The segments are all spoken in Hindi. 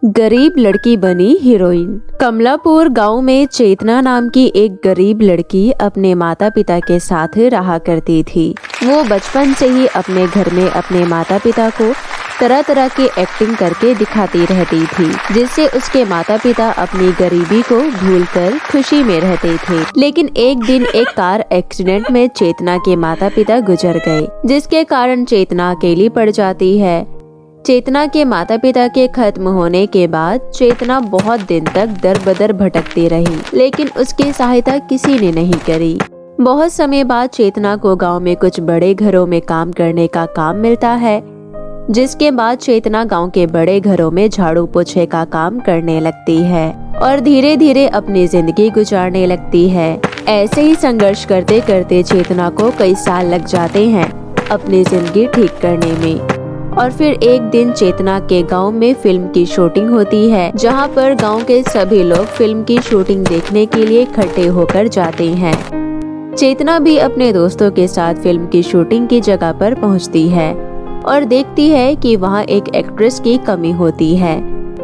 गरीब लड़की बनी हीरोइन। कमलापुर गांव में चेतना नाम की एक गरीब लड़की अपने माता पिता के साथ रहा करती थी। वो बचपन से ही अपने घर में अपने माता पिता को तरह तरह की एक्टिंग करके दिखाती रहती थी, जिससे उसके माता पिता अपनी गरीबी को भूलकर खुशी में रहते थे। लेकिन एक दिन एक कार एक्सीडेंट में चेतना के माता पिता गुजर गए, जिसके कारण चेतना अकेली पड़ जाती है। चेतना के माता पिता के खत्म होने के बाद चेतना बहुत दिन तक दर बदर भटकती रही, लेकिन उसकी सहायता किसी ने नहीं करी। बहुत समय बाद चेतना को गांव में कुछ बड़े घरों में काम करने का काम मिलता है, जिसके बाद चेतना गांव के बड़े घरों में झाड़ू पोछे का काम करने लगती है और धीरे धीरे अपनी जिंदगी गुजारने लगती है। ऐसे ही संघर्ष करते करते चेतना को कई साल लग जाते हैं अपनी जिंदगी ठीक करने में। और फिर एक दिन चेतना के गांव में फिल्म की शूटिंग होती है, जहां पर गांव के सभी लोग फिल्म की शूटिंग देखने के लिए इकट्ठे होकर जाते हैं। चेतना भी अपने दोस्तों के साथ फिल्म की शूटिंग की जगह पर पहुंचती है और देखती है कि वहां एक एक्ट्रेस की कमी होती है,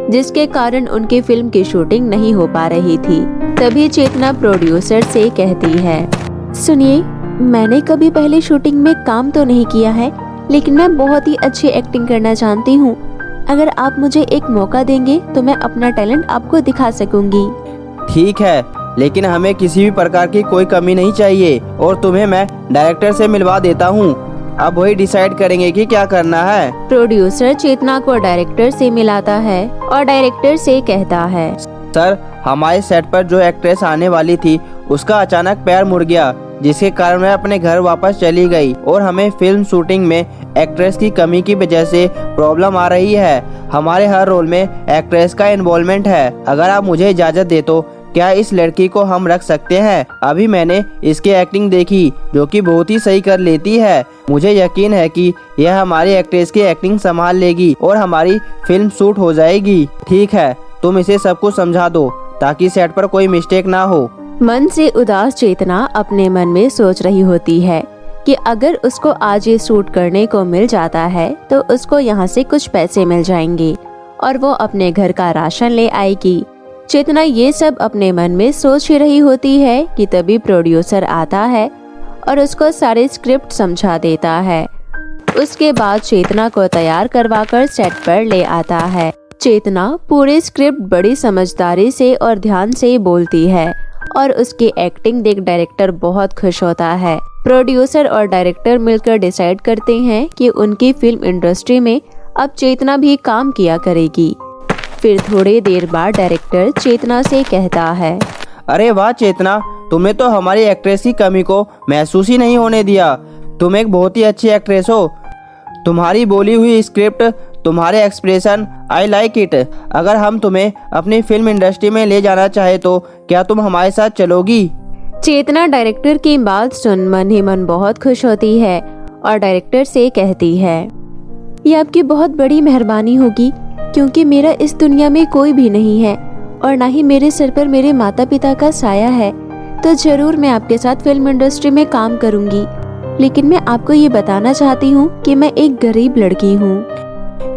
जिसके कारण उनकी फिल्म की शूटिंग नहीं हो पा रही थी। तभी चेतना प्रोड्यूसर से कहती है, सुनिए, मैंने कभी पहले शूटिंग में काम तो नहीं किया है, लेकिन मैं बहुत ही अच्छी एक्टिंग करना जानती हूँ। अगर आप मुझे एक मौका देंगे तो मैं अपना टैलेंट आपको दिखा सकूंगी। ठीक है, लेकिन हमें किसी भी प्रकार की कोई कमी नहीं चाहिए और तुम्हें मैं डायरेक्टर से मिलवा देता हूँ। अब वही डिसाइड करेंगे कि क्या करना है। प्रोड्यूसर चेतना को डायरेक्टर से मिलाता है और डायरेक्टर से कहता है, सर, हमारे सेट पर जो एक्ट्रेस आने वाली थी उसका अचानक पैर मुड़ गया, जिसके कारण वह अपने घर वापस चली गई और हमें फिल्म शूटिंग में एक्ट्रेस की कमी की वजह से प्रॉब्लम आ रही है। हमारे हर रोल में एक्ट्रेस का इन्वॉल्वमेंट है। अगर आप मुझे इजाज़त दे तो क्या इस लड़की को हम रख सकते हैं? अभी मैंने इसकी एक्टिंग देखी, जो कि बहुत ही सही कर लेती है। मुझे यकीन है कि यह हमारी एक्ट्रेस की एक्टिंग संभाल लेगी और हमारी फिल्म शूट हो जाएगी। ठीक है, तुम इसे सब कुछ समझा दो ताकि सेट पर कोई मिस्टेक ना हो। मन से उदास चेतना अपने मन में सोच रही होती है कि अगर उसको आज ये शूट करने को मिल जाता है तो उसको यहाँ से कुछ पैसे मिल जाएंगे और वो अपने घर का राशन ले आएगी। चेतना ये सब अपने मन में सोच ही रही होती है कि तभी प्रोड्यूसर आता है और उसको सारे स्क्रिप्ट समझा देता है। उसके बाद चेतना को तैयार करवाकर सेट पर ले आता है। चेतना पूरे स्क्रिप्ट बड़ी समझदारी से और ध्यान से बोलती है और उसकी एक्टिंग देख डायरेक्टर बहुत खुश होता है। प्रोड्यूसर और डायरेक्टर मिलकर डिसाइड करते हैं कि उनकी फिल्म इंडस्ट्री में अब चेतना भी काम किया करेगी। फिर थोड़ी देर बाद डायरेक्टर चेतना से कहता है, अरे वाह चेतना, तुम्हें तो हमारी एक्ट्रेस की कमी को महसूस ही नहीं होने दिया। तुम एक बहुत ही अच्छी एक्ट्रेस हो। तुम्हारी बोली हुई स्क्रिप्ट, तुम्हारे एक्सप्रेशन, आई लाइक इट। अगर हम तुम्हें अपनी फिल्म इंडस्ट्री में ले जाना चाहे तो क्या तुम हमारे साथ चलोगी? चेतना डायरेक्टर की बात सुन मन ही मन बहुत खुश होती है और डायरेक्टर से कहती है, ये आपकी बहुत बड़ी मेहरबानी होगी, क्योंकि मेरा इस दुनिया में कोई भी नहीं है और ना ही मेरे सर पर मेरे माता पिता का साया है। तो जरूर मैं आपके साथ फिल्म इंडस्ट्री में काम करूंगी, लेकिन मैं आपको ये बताना चाहती हूँ कि मैं एक गरीब लड़की हूँ।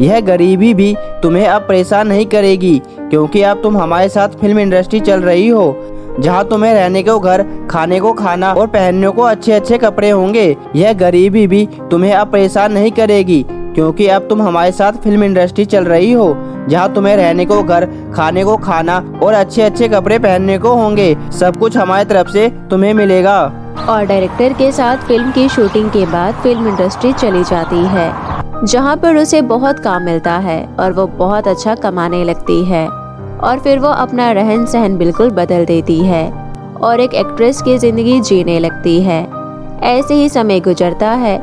यह गरीबी भी तुम्हें अब परेशान नहीं करेगी, क्योंकि अब तुम हमारे साथ फिल्म इंडस्ट्री चल रही हो, जहां तुम्हें रहने को घर, खाने को खाना और पहनने को अच्छे अच्छे कपड़े होंगे। यह गरीबी भी तुम्हें अब परेशान नहीं करेगी, क्योंकि अब तुम हमारे साथ फिल्म इंडस्ट्री चल रही हो, जहां तुम्हें रहने को घर, खाने को खाना और अच्छे अच्छे कपड़े पहनने को होंगे। सब कुछ हमारी तरफ से तुम्हें मिलेगा। और डायरेक्टर के साथ फिल्म की शूटिंग के बाद फिल्म इंडस्ट्री चली जाती है, जहां पर उसे बहुत काम मिलता है और वो बहुत अच्छा कमाने लगती है। और फिर वो अपना रहन सहन बिल्कुल बदल देती है और एक एक्ट्रेस की जिंदगी जीने लगती है। ऐसे ही समय गुजरता है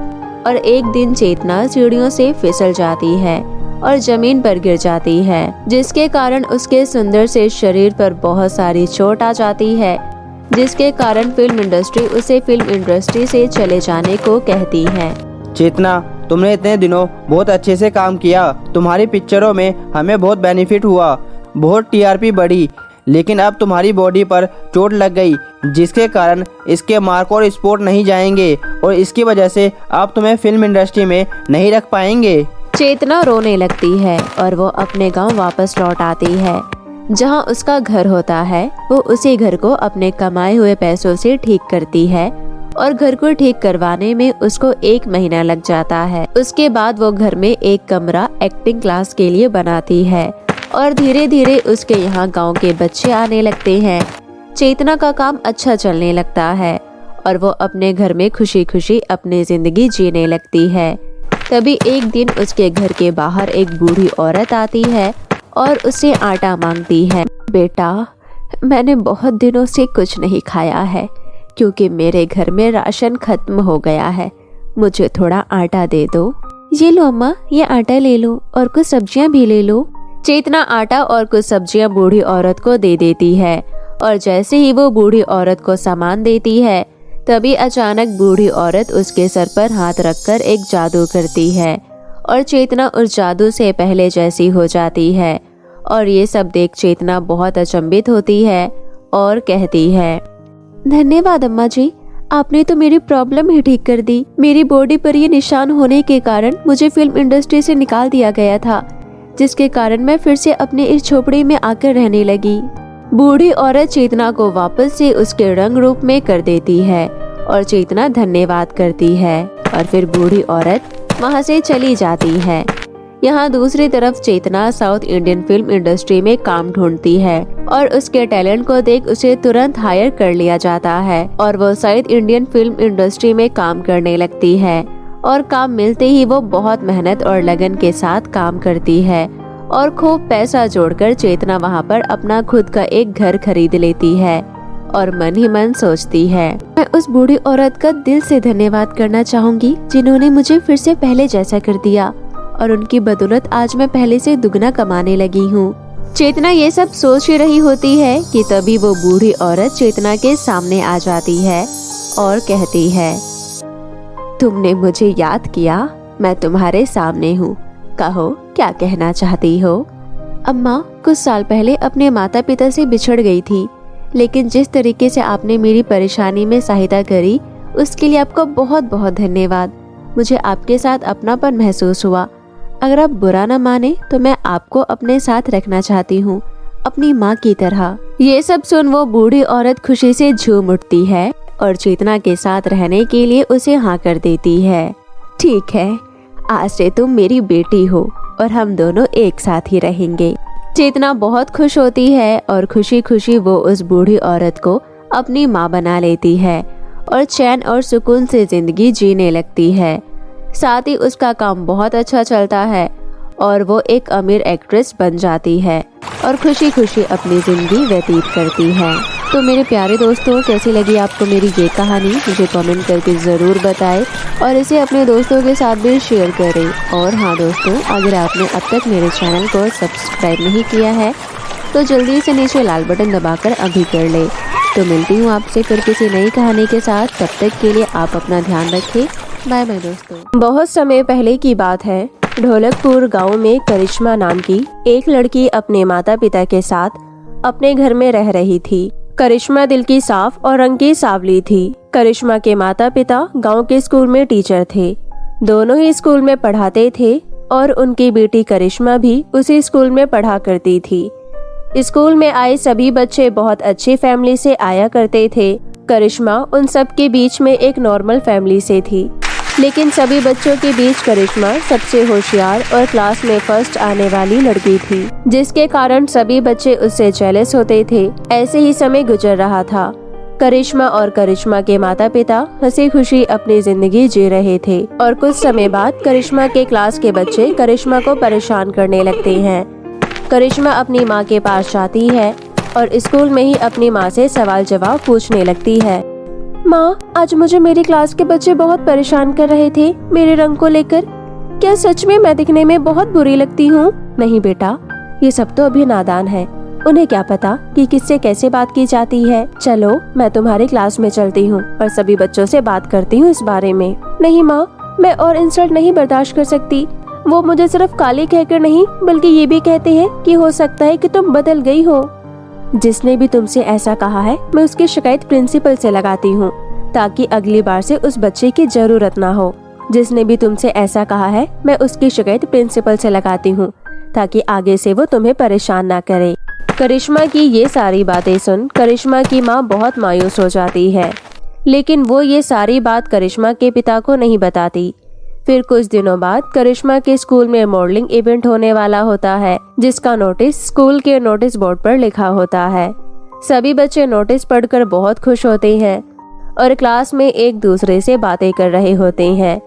और एक दिन चेतना सीढ़ियों से फिसल जाती है और जमीन पर गिर जाती है, जिसके कारण उसके सुंदर से शरीर पर बहुत सारी चोट आ जाती है, जिसके कारण फिल्म इंडस्ट्री उसे फिल्म इंडस्ट्री से चले जाने को कहती है। चेतना, तुमने इतने दिनों बहुत अच्छे से काम किया। तुम्हारी पिक्चरों में हमें बहुत बेनिफिट हुआ, बहुत टीआरपी बढ़ी, लेकिन अब तुम्हारी बॉडी पर चोट लग गई, जिसके कारण इसके मार्क और स्पॉट नहीं जाएंगे और इसकी वजह से आप तुम्हें फिल्म इंडस्ट्री में नहीं रख पाएंगे। चेतना रोने लगती है और वो अपने गांव वापस लौट आती है। जहां उसका घर होता है वो उसी घर को अपने कमाए हुए पैसों से ठीक करती है और घर को ठीक करवाने में उसको 1 महीना लग जाता है। उसके बाद वो घर में एक कमरा एक्टिंग क्लास के लिए बनाती है और धीरे धीरे उसके यहाँ गांव के बच्चे आने लगते हैं। चेतना का काम अच्छा चलने लगता है और वो अपने घर में खुशी खुशी अपनी जिंदगी जीने लगती है। तभी एक दिन उसके घर के बाहर एक बूढ़ी औरत आती है और उससे आटा मांगती है। बेटा, मैंने बहुत दिनों से कुछ नहीं खाया है क्योंकि मेरे घर में राशन खत्म हो गया है, मुझे थोड़ा आटा दे दो। ये लो अम्मा, ये आटा ले लो और कुछ सब्जियां भी ले लो। चेतना आटा और कुछ सब्जियां बूढ़ी औरत को दे देती है और जैसे ही वो बूढ़ी औरत को सामान देती है तभी अचानक बूढ़ी औरत उसके सर पर हाथ रखकर एक जादू करती है और चेतना उस जादू से पहले जैसी हो जाती है। और ये सब देख चेतना बहुत अचंभित होती है और कहती है, धन्यवाद अम्मा जी, आपने तो मेरी प्रॉब्लम ही ठीक कर दी। मेरी बॉडी पर ये निशान होने के कारण मुझे फिल्म इंडस्ट्री से निकाल दिया गया था, जिसके कारण मैं फिर से अपने इस झोपड़ी में आकर रहने लगी। बूढ़ी औरत चेतना को वापस से उसके रंग रूप में कर देती है और चेतना धन्यवाद करती है और फिर बूढ़ी औरत वहाँ से चली जाती है। यहाँ दूसरी तरफ चेतना साउथ इंडियन फिल्म इंडस्ट्री में काम ढूंढती है और उसके टैलेंट को देख उसे तुरंत हायर कर लिया जाता है और वो साउथ इंडियन फिल्म इंडस्ट्री में काम करने लगती है। और काम मिलते ही वो बहुत मेहनत और लगन के साथ काम करती है और खूब पैसा जोड़कर चेतना वहाँ पर अपना खुद का एक घर खरीद लेती है और मन ही मन सोचती है, मैं उस बूढ़ी औरत का दिल से धन्यवाद करना चाहूंगी जिन्होंने मुझे फिर से पहले जैसा कर दिया और उनकी बदौलत आज मैं पहले से दुगना कमाने लगी हूँ। चेतना ये सब सोच ही रही होती है कि तभी वो बूढ़ी औरत चेतना के सामने आ जाती है और कहती है, तुमने मुझे याद किया, मैं तुम्हारे सामने हूँ, कहो क्या कहना चाहती हो। अम्मा, कुछ साल पहले अपने माता पिता से बिछड़ गई थी, लेकिन जिस तरीके से आपने मेरी परेशानी में सहायता करी उसके लिए आपका बहुत बहुत धन्यवाद। मुझे आपके साथ अपनापन महसूस हुआ। अगर आप बुरा न माने तो मैं आपको अपने साथ रखना चाहती हूँ, अपनी माँ की तरह। ये सब सुन वो बूढ़ी औरत खुशी से झूम उठती है और चेतना के साथ रहने के लिए उसे हाँ कर देती है। ठीक है, आज से तुम मेरी बेटी हो और हम दोनों एक साथ ही रहेंगे। चेतना बहुत खुश होती है और खुशी खुशी वो उस बूढ़ी औरत को अपनी माँ बना लेती है और चैन और सुकून से जिंदगी जीने लगती है। साथ ही उसका काम बहुत अच्छा चलता है और वो एक अमीर एक्ट्रेस बन जाती है और खुशी खुशी अपनी जिंदगी व्यतीत करती है। तो मेरे प्यारे दोस्तों, कैसी लगी आपको मेरी ये कहानी, मुझे कमेंट करके ज़रूर बताएं और इसे अपने दोस्तों के साथ भी शेयर करें। और हाँ दोस्तों, अगर आपने अब तक मेरे चैनल को सब्सक्राइब नहीं किया है तो जल्दी से नीचे लाल बटन दबाकर अभी कर ले। तो मिलती हूँ आपसे फिर किसी नई कहानी के साथ, तब तक के लिए आप अपना ध्यान रखें। बाय बाय दोस्तों। बहुत समय पहले की बात है, ढोलकपुर गांव में करिश्मा नाम की एक लड़की अपने माता पिता के साथ अपने घर में रह रही थी। करिश्मा दिल की साफ और रंग की सांवली थी। करिश्मा के माता पिता गांव के स्कूल में टीचर थे। दोनों ही स्कूल में पढ़ाते थे और उनकी बेटी करिश्मा भी उसी स्कूल में पढ़ा करती थी। स्कूल में आए सभी बच्चे बहुत अच्छी फैमिली से आया करते थे। करिश्मा उन सब के बीच में एक नॉर्मल फैमिली से थी, लेकिन सभी बच्चों के बीच करिश्मा सबसे होशियार और क्लास में फर्स्ट आने वाली लड़की थी, जिसके कारण सभी बच्चे उससे जेलस होते थे। ऐसे ही समय गुजर रहा था। करिश्मा और करिश्मा के माता पिता हंसी खुशी अपनी जिंदगी जी रहे थे और कुछ समय बाद करिश्मा के क्लास के बच्चे करिश्मा को परेशान करने लगते हैं। करिश्मा अपनी माँ के पास जाती है और स्कूल में ही अपनी माँ से सवाल जवाब पूछने लगती है। माँ, आज मुझे मेरी क्लास के बच्चे बहुत परेशान कर रहे थे मेरे रंग को लेकर। क्या सच में मैं दिखने में बहुत बुरी लगती हूँ? नहीं बेटा, ये सब तो अभी नादान है, उन्हें क्या पता कि किससे कैसे बात की जाती है। चलो मैं तुम्हारी क्लास में चलती हूँ और सभी बच्चों से बात करती हूँ इस बारे में। नहीं माँ, मैं और इंसल्ट नहीं बर्दाश्त कर सकती। वो मुझे सिर्फ काली कहकर नहीं बल्कि ये भी कहते हैं कि हो सकता है कि तुम बदल गई हो। जिसने भी तुमसे ऐसा कहा है मैं उसकी शिकायत प्रिंसिपल से लगाती हूँ, ताकि अगली बार से उस बच्चे की जरूरत ना हो। जिसने भी तुमसे ऐसा कहा है मैं उसकी शिकायत प्रिंसिपल से लगाती हूँ, ताकि आगे से वो तुम्हें परेशान ना करे। करिश्मा की ये सारी बातें सुन करिश्मा की माँ बहुत मायूस हो जाती है, लेकिन वो ये सारी बात करिश्मा के पिता को नहीं बताती। फिर कुछ दिनों बाद करिश्मा के स्कूल में मॉडलिंग इवेंट होने वाला होता है, जिसका नोटिस स्कूल के नोटिस बोर्ड पर लिखा होता है। सभी बच्चे नोटिस पढ़कर बहुत खुश होते हैं और क्लास में एक दूसरे से बातें कर रहे होते हैं।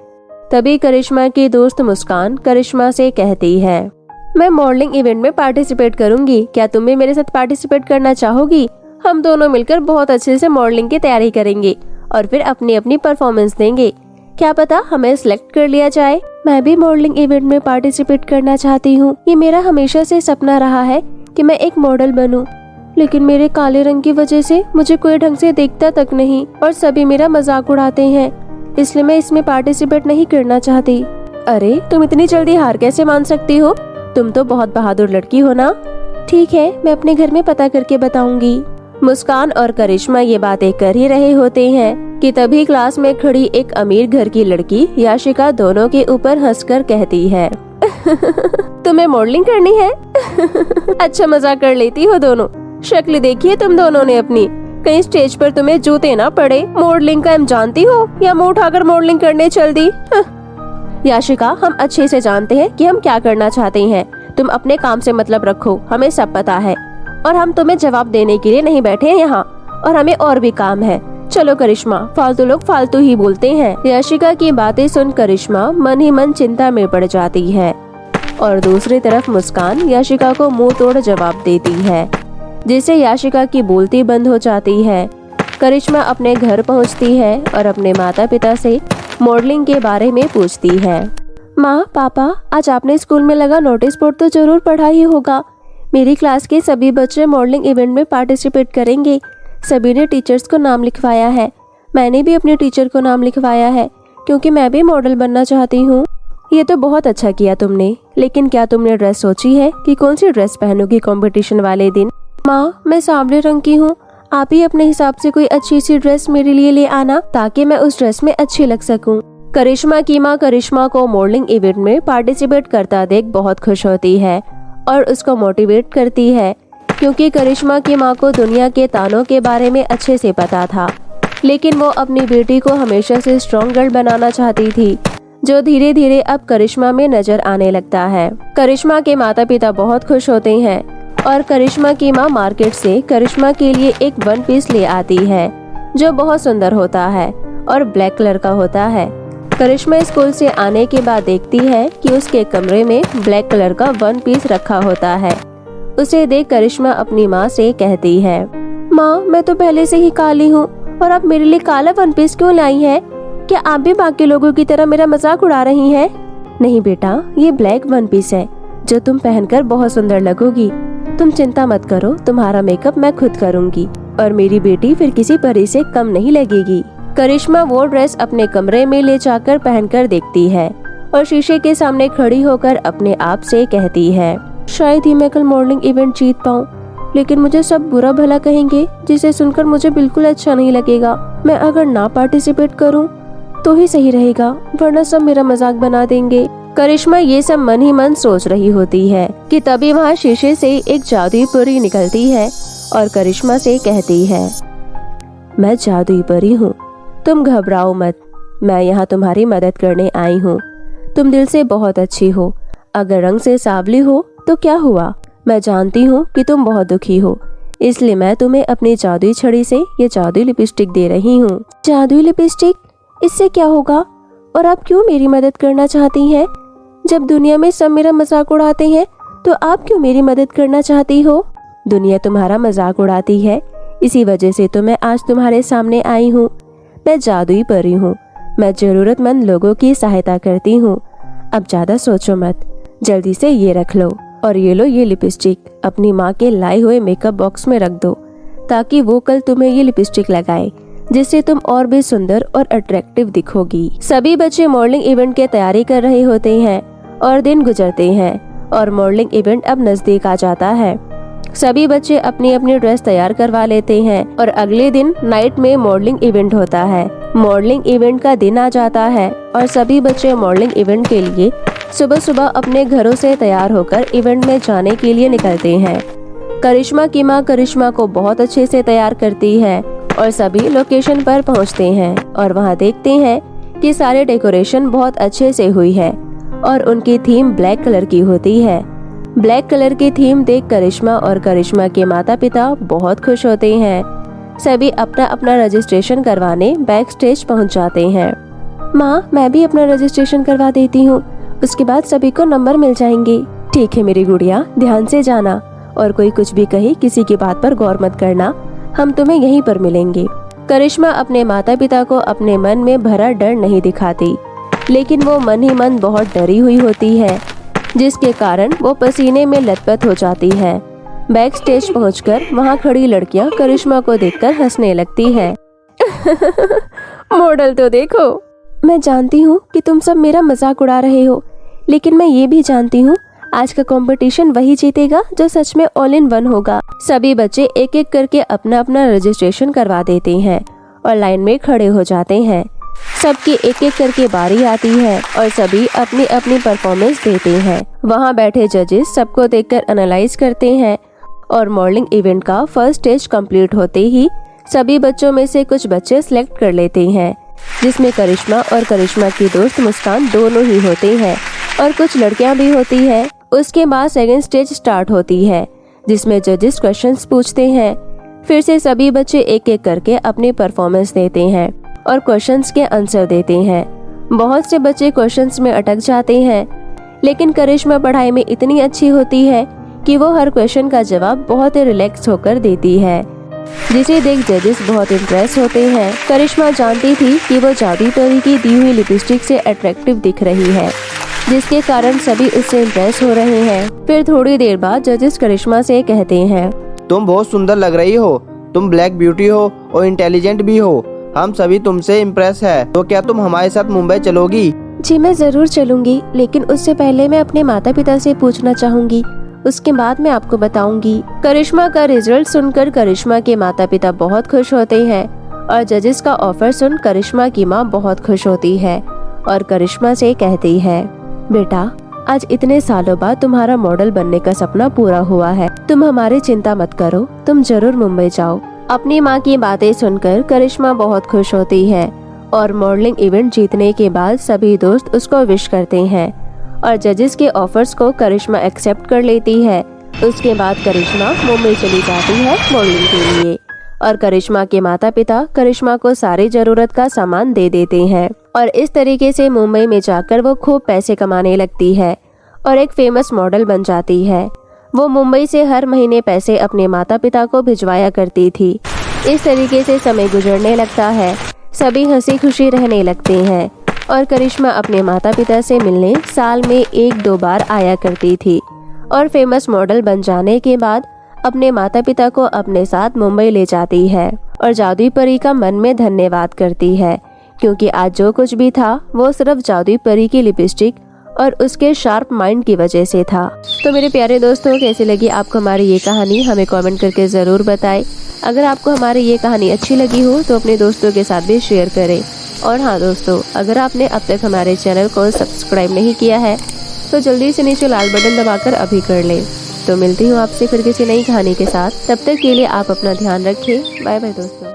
तभी करिश्मा की दोस्त मुस्कान करिश्मा से कहती है, मैं मॉडलिंग इवेंट में पार्टिसिपेट करूंगी, क्या तुम भी मेरे साथ पार्टिसिपेट करना चाहोगी? हम दोनों मिलकर बहुत अच्छे से मॉडलिंग की तैयारी करेंगे और फिर अपनी अपनी परफॉर्मेंस देंगे। क्या पता हमें सिलेक्ट कर लिया जाए। मैं भी मॉडलिंग इवेंट में पार्टिसिपेट करना चाहती हूँ। ये मेरा हमेशा से सपना रहा है कि मैं एक मॉडल बनूं, लेकिन मेरे काले रंग की वजह से मुझे कोई ढंग से देखता तक नहीं और सभी मेरा मजाक उड़ाते हैं, इसलिए मैं इसमें पार्टिसिपेट नहीं करना चाहती। अरे तुम इतनी जल्दी हार कैसे मान सकती हो? तुम तो बहुत बहादुर लड़की हो ना। ठीक है, मैं अपने घर में पता करके बताऊंगी। मुस्कान और करिश्मा ये बातें कर ही रहे होते हैं कि तभी क्लास में खड़ी एक अमीर घर की लड़की याशिका दोनों के ऊपर हंसकर कहती है तुम्हें मॉडलिंग करनी है? अच्छा मजाक कर लेती हो दोनों। शक्ल देखिए तुम दोनों ने अपनी, कहीं स्टेज पर तुम्हें जूते ना पड़े। मॉडलिंग का हम जानती हो या मुंह उठाकर मॉडलिंग करने चल दी? याशिका, हम अच्छे से जानते हैं कि हम क्या करना चाहते हैं। तुम अपने काम से मतलब रखो, हमें सब पता है और हम तुम्हें जवाब देने के लिए नहीं बैठे हैं यहाँ, और हमें और भी काम है। चलो करिश्मा, फालतू लोग फालतू ही बोलते हैं। याशिका की बातें सुन करिश्मा मन ही मन चिंता में पड़ जाती है और दूसरी तरफ मुस्कान याशिका को मुंह तोड़ जवाब देती है, जिससे याशिका की बोलती बंद हो जाती है। करिश्मा अपने घर पहुंचती है और अपने माता पिता से मॉडलिंग के बारे में पूछती है। माँ, पापा, आज आपने स्कूल में लगा नोटिस बोर्ड तो जरूर पढ़ा ही होगा। मेरी क्लास के सभी बच्चे मॉडलिंग इवेंट में पार्टिसिपेट करेंगे। सभी ने टीचर्स को नाम लिखवाया है। मैंने भी अपने टीचर को नाम लिखवाया है, क्योंकि मैं भी मॉडल बनना चाहती हूँ। ये तो बहुत अच्छा किया तुमने, लेकिन क्या तुमने ड्रेस सोची है कि कौन सी ड्रेस पहनोगी कंपटीशन वाले दिन? माँ, मैं सांवले रंग की हूँ। आप ही अपने हिसाब से कोई अच्छी सी ड्रेस मेरे लिए ले आना, ताकि मैं उस ड्रेस में अच्छी लग सकूं। करिश्मा की माँ करिश्मा को मॉडलिंग इवेंट में पार्टिसिपेट करता देख बहुत खुश होती है और उसको मोटिवेट करती है, क्योंकि करिश्मा की माँ को दुनिया के तानों के बारे में अच्छे से पता था, लेकिन वो अपनी बेटी को हमेशा से स्ट्रॉन्ग गर्ल बनाना चाहती थी, जो धीरे धीरे अब करिश्मा में नजर आने लगता है। करिश्मा के माता पिता बहुत खुश होते हैं और करिश्मा की माँ मार्केट से करिश्मा के लिए एक वन पीस ले आती है, जो बहुत सुंदर होता है और ब्लैक कलर का होता है। करिश्मा स्कूल से आने के बाद देखती है कि उसके कमरे में ब्लैक कलर का वन पीस रखा होता है। उसे देख करिश्मा अपनी माँ से कहती है, माँ, मैं तो पहले से ही काली हूँ और आप मेरे लिए काला वन पीस क्यों लाई है? क्या आप भी बाकी लोगों की तरह मेरा मजाक उड़ा रही हैं? नहीं बेटा, ये ब्लैक वन पीस है जो तुम पहनकर बहुत सुंदर लगोगी। तुम चिंता मत करो, तुम्हारा मेकअप मैं खुद करूँगी और मेरी बेटी फिर किसी परी से कम नहीं लगेगी। करिश्मा वो ड्रेस अपने कमरे में ले जाकर पहनकर देखती है और शीशे के सामने खड़ी होकर अपने आप से कहती है, शायद ही मैं कल मॉडलिंग इवेंट जीत पाऊँ, लेकिन मुझे सब बुरा भला कहेंगे, जिसे सुनकर मुझे बिल्कुल अच्छा नहीं लगेगा। मैं अगर ना पार्टिसिपेट करूँ तो ही सही रहेगा, वरना सब मेरा मजाक बना देंगे। करिश्मा ये सब मन ही मन सोच रही होती है कि तभी वहाँ शीशे से एक जादुई परी निकलती है और करिश्मा से कहती है, मैं जादुई परी हूँ, तुम घबराओ मत, मैं यहाँ तुम्हारी मदद करने आई हूँ। तुम दिल से बहुत अच्छी हो, अगर रंग से सांवली हो तो क्या हुआ? मैं जानती हूँ कि तुम बहुत दुखी हो, इसलिए मैं तुम्हें अपनी जादुई छड़ी से ये जादुई लिपस्टिक दे रही हूँ। जादुई लिपस्टिक? इससे क्या होगा और आप क्यों मेरी मदद करना चाहती हैं? जब दुनिया में सब मेरा मजाक उड़ाते हैं तो आप क्यों मेरी मदद करना चाहती हो? दुनिया तुम्हारा मजाक उड़ाती है, इसी वजह से तो मैं आज तुम्हारे सामने आई हूँ। मैं जादुई परी हूँ, मैं जरूरतमंद लोगों की सहायता करती हूँ। अब ज्यादा सोचो मत, जल्दी से ये रख लो और ये लो ये लिपस्टिक अपनी माँ के लाए हुए मेकअप बॉक्स में रख दो, ताकि वो कल तुम्हें ये लिपस्टिक लगाए, जिससे तुम और भी सुंदर और अट्रैक्टिव दिखोगी। सभी बच्चे मॉडलिंग इवेंट की तैयारी कर रहे होते हैं और दिन गुजरते हैं और मॉडलिंग इवेंट अब नजदीक आ जाता है। सभी बच्चे अपनी अपनी ड्रेस तैयार करवा लेते हैं और अगले दिन नाइट में मॉडलिंग इवेंट होता है। मॉडलिंग इवेंट का दिन आ जाता है और सभी बच्चे मॉडलिंग इवेंट के लिए सुबह सुबह अपने घरों से तैयार होकर इवेंट में जाने के लिए निकलते हैं। करिश्मा की माँ करिश्मा को बहुत अच्छे से तैयार करती है और सभी लोकेशन पर पहुँचते हैं और वहाँ देखते हैं कि सारे डेकोरेशन बहुत अच्छे से हुई है और उनकी थीम ब्लैक कलर की होती है। ब्लैक कलर की थीम देख करिश्मा और करिश्मा के माता पिता बहुत खुश होते हैं। सभी अपना अपना रजिस्ट्रेशन करवाने बैक स्टेज पहुँच जाते हैं। माँ, मैं भी अपना रजिस्ट्रेशन करवा देती हूँ, उसके बाद सभी को नंबर मिल जाएंगे। ठीक है मेरी गुड़िया, ध्यान से जाना और कोई कुछ भी कहे किसी की बात पर गौर मत करना, हम तुम्हें यहीं पर मिलेंगे। करिश्मा अपने माता पिता को अपने मन में भरा डर नहीं दिखाती, लेकिन वो मन ही मन बहुत डरी हुई होती है, जिसके कारण वो पसीने में लथपथ हो जाती है। बैक स्टेज पहुंचकर वहाँ खड़ी लड़कियां करिश्मा को देखकर हंसने लगती है। मॉडल तो देखो। मैं जानती हूँ कि तुम सब मेरा मजाक उड़ा रहे हो, लेकिन मैं ये भी जानती हूँ आज का कंपटीशन वही जीतेगा जो सच में ऑल इन वन होगा। सभी बच्चे एक एक करके अपना अपना रजिस्ट्रेशन करवा देते हैं और लाइन में खड़े हो जाते हैं। सबकी एक एक करके बारी आती है और सभी अपनी अपनी परफॉर्मेंस देते हैं। वहाँ बैठे जजेस सबको देखकर एनालाइज करते हैं और मॉडलिंग इवेंट का फर्स्ट स्टेज कंप्लीट होते ही सभी बच्चों में से कुछ बच्चे सिलेक्ट कर लेते हैं, जिसमें करिश्मा और करिश्मा की दोस्त मुस्कान दोनों ही होते हैं और कुछ लड़कियां भी होती है। उसके बाद सेकंड स्टेज स्टार्ट होती है, जिसमें जजेस क्वेश्चंस पूछते हैं। फिर से सभी बच्चे एक एक करके अपनी परफॉर्मेंस देते हैं और क्वेश्चंस के आंसर देते हैं। बहुत से बच्चे क्वेश्चंस में अटक जाते हैं, लेकिन करिश्मा पढ़ाई में इतनी अच्छी होती है कि वो हर क्वेश्चन का जवाब बहुत ही रिलैक्स होकर देती है, जिसे देख जजेस बहुत इम्प्रेस होते हैं। करिश्मा जानती थी कि वो जादू परी की दी हुई लिपस्टिक से अट्रैक्टिव दिख रही है, जिसके कारण सभी उससे इम्प्रेस हो रहे हैं। फिर थोड़ी देर बाद जजेस करिश्मा से कहते हैं, तुम बहुत सुंदर लग रही हो, तुम ब्लैक ब्यूटी हो और इंटेलिजेंट भी हो, हम सभी तुमसे इम्प्रेस है। तो क्या तुम हमारे साथ मुंबई चलोगी? जी मैं जरूर चलूंगी, लेकिन उससे पहले मैं अपने माता पिता से पूछना चाहूंगी, उसके बाद मैं आपको बताऊंगी। करिश्मा का रिजल्ट सुनकर करिश्मा के माता पिता बहुत खुश होते हैं और जजेस का ऑफर सुन करिश्मा की माँ बहुत खुश होती है और करिश्मा से कहती है, बेटा आज इतने सालों बाद तुम्हारा मॉडल बनने का सपना पूरा हुआ है, तुम हमारी चिंता मत करो, तुम जरूर मुंबई जाओ। अपनी माँ की बातें सुनकर करिश्मा बहुत खुश होती है और मॉडलिंग इवेंट जीतने के बाद सभी दोस्त उसको विश करते हैं और जजेस के ऑफर्स को करिश्मा एक्सेप्ट कर लेती है। उसके बाद करिश्मा मुंबई चली जाती है मॉडलिंग के लिए और करिश्मा के माता पिता करिश्मा को सारी जरूरत का सामान दे देते हैं और इस तरीके से मुंबई में जाकर वो खूब पैसे कमाने लगती है और एक फेमस मॉडल बन जाती है। वो मुंबई से हर महीने पैसे अपने माता पिता को भिजवाया करती थी। इस तरीके से समय गुजरने लगता है, सभी हंसी खुशी रहने लगते हैं और करिश्मा अपने माता पिता से मिलने साल में 1-2 बार आया करती थी और फेमस मॉडल बन जाने के बाद अपने माता पिता को अपने साथ मुंबई ले जाती है और जादुई परी का मन में धन्यवाद करती है, क्योंकि आज जो कुछ भी था वो सिर्फ जादुई परी की लिपस्टिक और उसके शार्प माइंड की वजह से था। तो मेरे प्यारे दोस्तों, कैसी लगी आपको हमारी ये कहानी, हमें कमेंट करके ज़रूर बताएं। अगर आपको हमारी ये कहानी अच्छी लगी हो तो अपने दोस्तों के साथ भी शेयर करें। और हाँ दोस्तों, अगर आपने अब तक हमारे चैनल को सब्सक्राइब नहीं किया है तो जल्दी से नीचे लाल बटन दबाकर अभी कर लें। तो मिलती हूँ आपसे फिर किसी नई कहानी के साथ, तब तक के लिए आप अपना ध्यान रखें। बाय बाय दोस्तों।